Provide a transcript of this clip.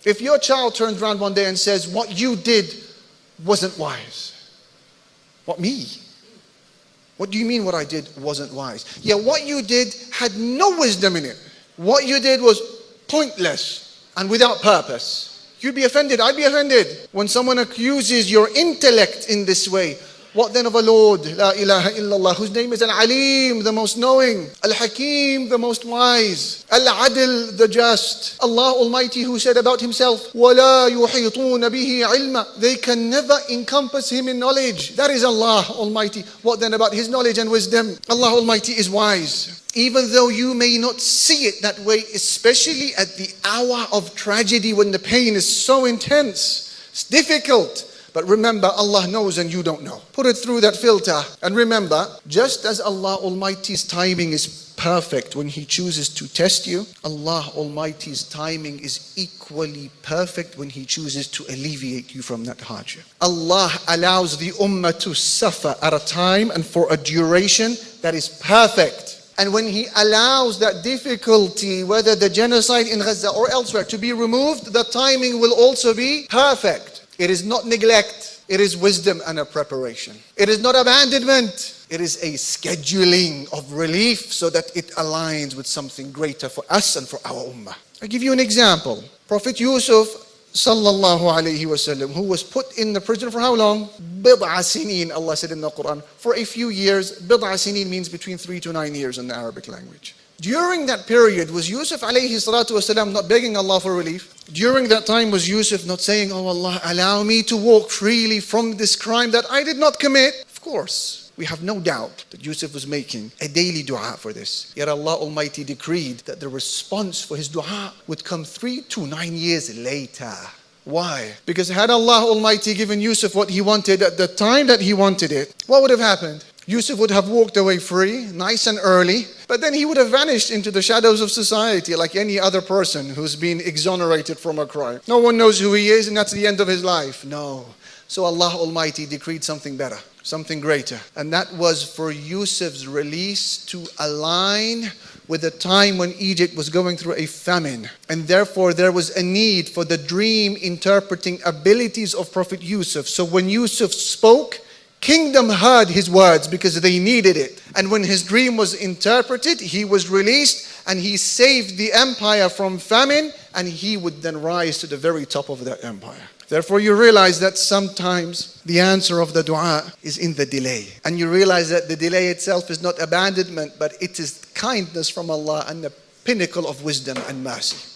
If your child turns around one day and says, what you did wasn't wise. What, me? What do you mean what I did wasn't wise? Yeah, what you did had no wisdom in it. What you did was pointless and without purpose. You'd be offended, I'd be offended. When someone accuses your intellect in this way, what then of a Lord, La ilaha illallah, whose name is Al-Alim, the most knowing, Al-Hakim, the most wise, Al-Adil, the just, Allah Almighty, who said about himself, وَلَا يُحِيطُونَ بِهِ عِلْمًا, they can never encompass him in knowledge. That is Allah Almighty. What then about his knowledge and wisdom? Allah Almighty is wise. Even though you may not see it that way, especially at the hour of tragedy when the pain is so intense, it's difficult. But remember, Allah knows and you don't know. Put it through that filter. And remember, just as Allah Almighty's timing is perfect when He chooses to test you, Allah Almighty's timing is equally perfect when He chooses to alleviate you from that hardship. Allah allows the ummah to suffer at a time and for a duration that is perfect. And when He allows that difficulty, whether the genocide in Gaza or elsewhere, to be removed, the timing will also be perfect. It is not neglect, it is wisdom and a preparation. It is not abandonment, it is a scheduling of relief so that it aligns with something greater for us and for our ummah. I'll give you an example. Prophet Yusuf sallallahu alayhi wasallam, who was put in the prison for how long? Bid'a sinin, Allah said in the Quran. For a few years. Bid'a sinin means between 3 to 9 years in the Arabic language. During that period, was Yusuf alayhi salatu wasalam not begging Allah for relief? During that time, was Yusuf not saying, oh Allah, allow me to walk freely from this crime that I did not commit? Of course, we have no doubt that Yusuf was making a daily dua for this. Yet Allah Almighty decreed that the response for his dua would come 3 to 9 years later. Why? Because had Allah Almighty given Yusuf what he wanted at the time that he wanted it, what would have happened? Yusuf would have walked away free, nice and early, but then he would have vanished into the shadows of society like any other person who's been exonerated from a crime. No one knows who he is and that's the end of his life. No. So Allah Almighty decreed something better, something greater. And that was for Yusuf's release to align with the time when Egypt was going through a famine. And therefore there was a need for the dream interpreting abilities of Prophet Yusuf. So when Yusuf spoke, kingdom heard his words because they needed it. And when his dream was interpreted, he was released and he saved the empire from famine, and he would then rise to the very top of that empire. Therefore you realize that sometimes the answer of the dua is in the delay. And you realize that the delay itself is not abandonment, but it is kindness from Allah and the pinnacle of wisdom and mercy.